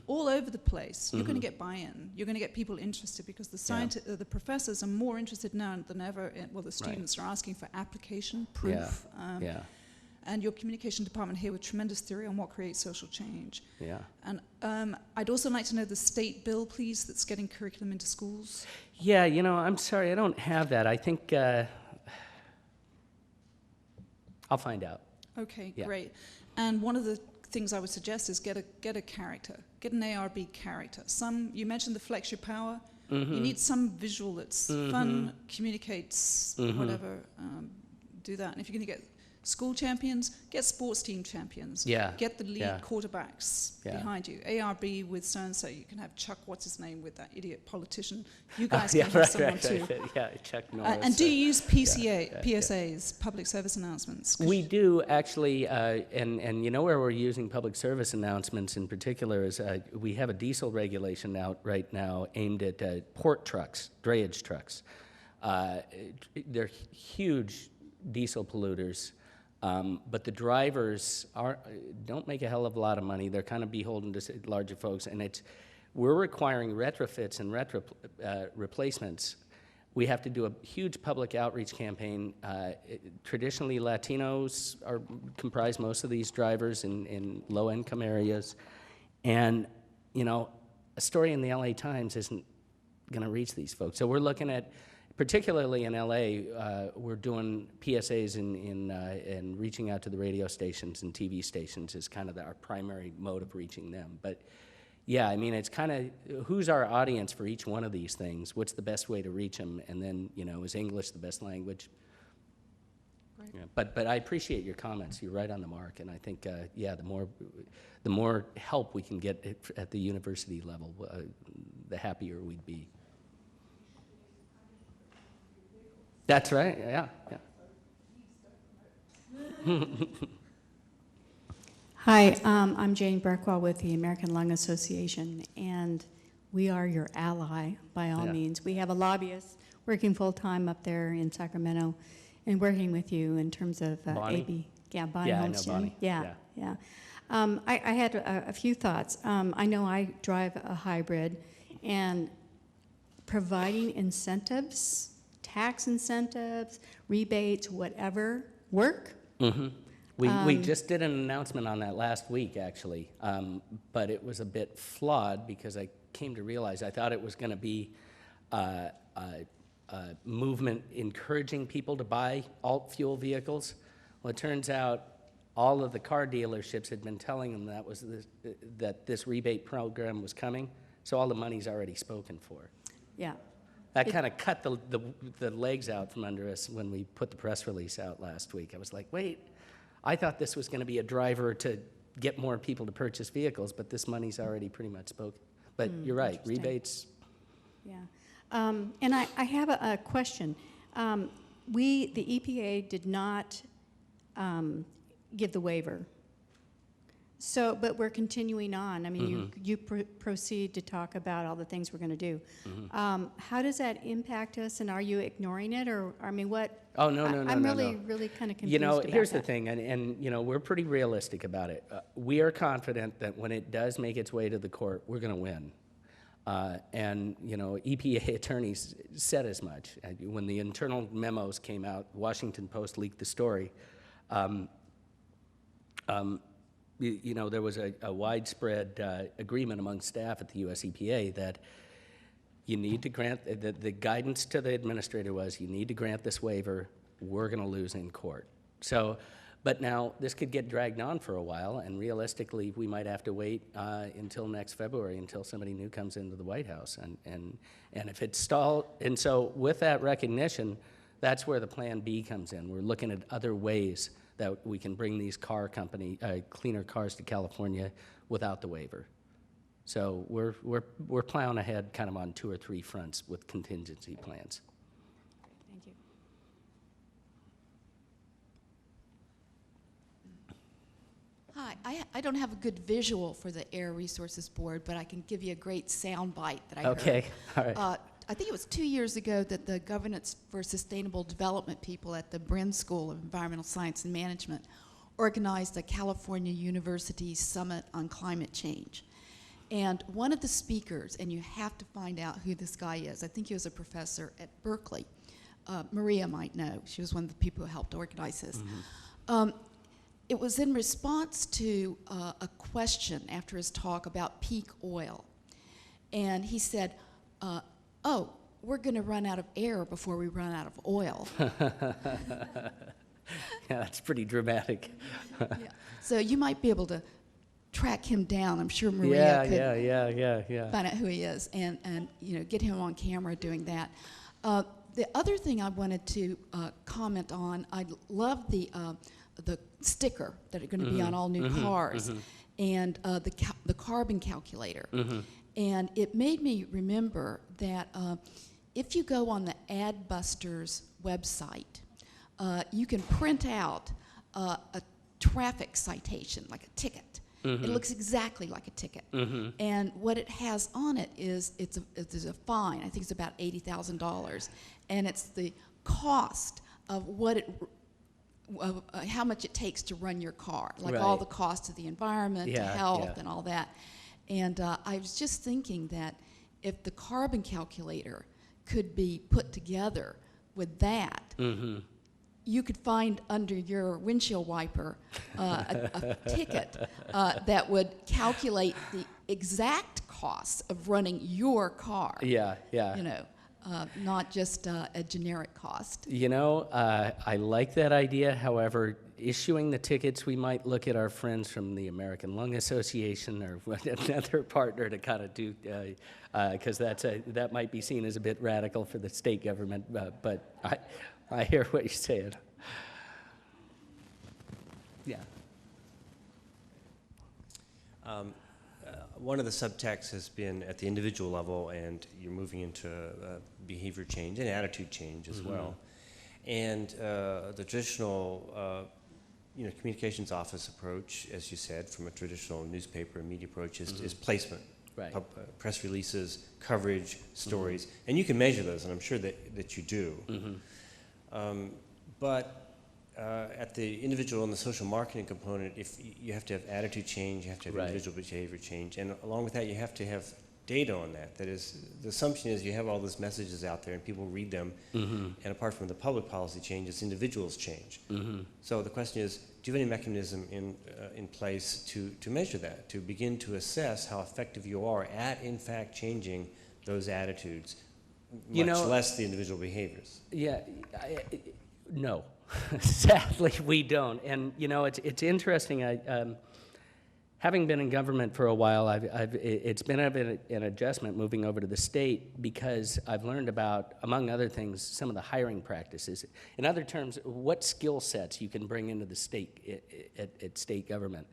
all over the place, you're going to get buy-in. You're going to get people interested because the professors are more interested now than ever. The students are asking for application proof. And your communication department here with tremendous theory on what creates social change. Yeah. And I'd also like to know the state bill, please, that's getting curriculum into schools. Yeah, you know, I'm sorry, I don't have that. I think I'll find out. Okay, Yeah. great. And one of the things I would suggest is get a character, get an ARB character. You mentioned the Flex Your Power. You need some visual that's fun, communicates, whatever. Do that. And if you're going to get school champions, get sports team champions. Yeah. Get the lead Yeah. quarterbacks Yeah. behind you. ARB with so-and-so. You can have Chuck, what's his name, with that idiot politician. You guys Yeah, can have someone too. Yeah, Chuck Norris. And do you use yeah. PSAs, public service announcements? 'Cause We do actually, and you know where we're using public service announcements in particular is we have a diesel regulation out right now aimed at port trucks, drayage trucks. They're huge diesel polluters, but the drivers don't make a hell of a lot of money. They're kind of beholden to larger folks, and we're requiring retrofits and replacements. We have to do a huge public outreach campaign. Traditionally, Latinos comprise most of these drivers in low-income areas. And, you know, a story in the LA Times isn't going to reach these folks. So we're looking at, particularly in LA, we're doing PSAs and reaching out to the radio stations and TV stations is kind of our primary mode of reaching them. But yeah, I mean, it's kind of, who's our audience for each one of these things? What's the best way to reach them? And then, you know, is English the best language? Right. Yeah, but I appreciate your comments. You're right on the mark. And I think, yeah, the more help we can get at the university level, the happier we'd be. That's right, yeah. Hi, I'm Jane Burkwell with the American Lung Association, and we are your ally by all Yeah. means. We have a lobbyist working full-time up there in Sacramento and working with you in terms of Bonnie? AB. Yeah, Bonnie Yeah, I know Holmstrom. Bonnie. Yeah. I had a few thoughts. I know I drive a hybrid, and providing incentives, tax incentives, rebates, whatever, work. We just did an announcement on that last week, actually, but it was a bit flawed because I came to realize I thought it was going to be a movement encouraging people to buy alt-fuel vehicles. Well, it turns out all of the car dealerships had been telling them that this rebate program was coming, so all the money's already spoken for. Yeah. That kind of cut the legs out from under us when we put the press release out last week. I was like, wait, I thought this was going to be a driver to get more people to purchase vehicles, but this money's already pretty much spoken. But you're right, interesting. rebates. Yeah. And I have a question. The EPA did not give the waiver. So, but we're continuing on. I mean, you proceed to talk about all the things we're going to do. How does that impact us, and are you ignoring it, or I mean, what? Oh, no. I'm really kind of confused. You know, about here's that. the thing, and you know, we're pretty realistic about it. We are confident that when it does make its way to the court, we're going to win. And, you know, EPA attorneys said as much. When the internal memos came out, Washington Post leaked the story. You know, there was a widespread agreement among staff at the US EPA that you need to grant, the guidance to the administrator was, you need to grant this waiver, we're going to lose in court. So, but now this could get dragged on for a while, and realistically, we might have to wait until next February until somebody new comes into the White House. And if it's stalled, and so with that recognition, that's where the Plan B comes in. We're looking at other ways that we can bring these cleaner cars to California without the waiver. So we're plowing ahead kind of on 2 or 3 fronts with contingency plans. Thank you. Hi, I don't have a good visual for the Air Resources Board, but I can give you a great sound bite that I heard. Okay, all right. I think it was 2 years ago that the Governance for Sustainable Development people at the Brin School of Environmental Science and Management organized a California University Summit on Climate Change. And one of the speakers, and you have to find out who this guy is, I think he was a professor at Berkeley. Maria might know. She was one of the people who helped organize this. It was in response to a question after his talk about peak oil. And he said, oh, we're going to run out of air before we run out of oil. Yeah, that's pretty dramatic. Yeah. So you might be able to track him down. I'm sure Maria could yeah. find out who he is and get him on camera doing that. The other thing I wanted to comment on, I love the sticker that are going to be on all new cars, and the carbon calculator. And it made me remember that if you go on the Adbusters website, you can print out a traffic citation, like a ticket. It looks exactly like a ticket. And what it has on it is it's a fine. I think it's about $80,000, and it's the cost of how much it takes to run your car, like all the costs of the environment, to health, and all that. And I was just thinking that if the carbon calculator could be put together with that, you could find under your windshield wiper a ticket that would calculate the exact costs of running your car. Yeah. Not just a generic cost. I like that idea. However, issuing the tickets, we might look at our friends from the American Lung Association or another partner to kind of do, because that might be seen as a bit radical for the state government. But I hear what you're saying. Yeah. One of the subtexts has been at the individual level, and you're moving into behavior change and attitude change as well. And the traditional communications office approach, as you said, from a traditional newspaper and media approach is placement. Right. Press releases, coverage, stories, and you can measure those, and I'm sure that you do. But at the individual and the social marketing component, if you have to have attitude change, you have to have individual behavior change, and along with that, you have to have data on that. That is, the assumption is you have all those messages out there and people read them, and apart from the public policy change, it's individuals change. So the question is, do you have any mechanism in place to measure that, to begin to assess how effective you are at, in fact, changing those attitudes, much less the individual behaviors? Yeah, no. Sadly, we don't. And it's interesting. Having been in government for a while, it's been an adjustment moving over to the state, because I've learned about, among other things, some of the hiring practices. In other terms, what skill sets you can bring into the state at state government.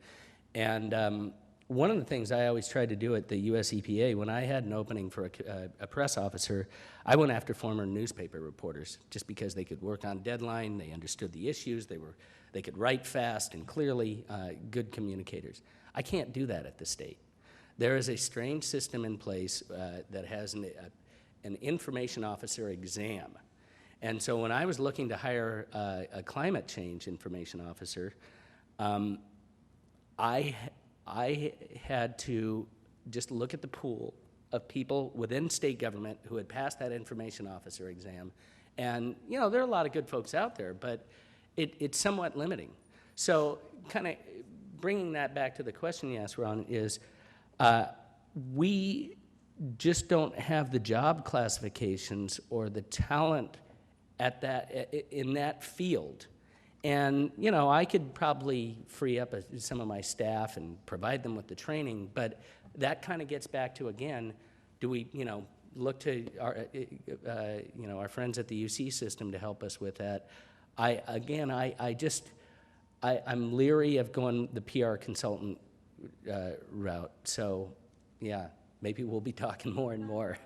And one of the things I always tried to do at the US EPA, when I had an opening for a press officer, I went after former newspaper reporters, just because they could work on deadline, they understood the issues, they could write fast and clearly, good communicators. I can't do that at the state. There is a strange system in place that has an information officer exam. And so when I was looking to hire a climate change information officer, I had to just look at the pool of people within state government who had passed that information officer exam. And, there are a lot of good folks out there, but it's somewhat limiting. So kind of bringing that back to the question you asked, Ron, is we just don't have the job classifications or the talent in that field. And, I could probably free up some of my staff and provide them with the training, but that kind of gets back to, again, do we, look to our friends at the UC system to help us with that? I'm leery of going the PR consultant route. So, yeah, maybe we'll be talking more and more.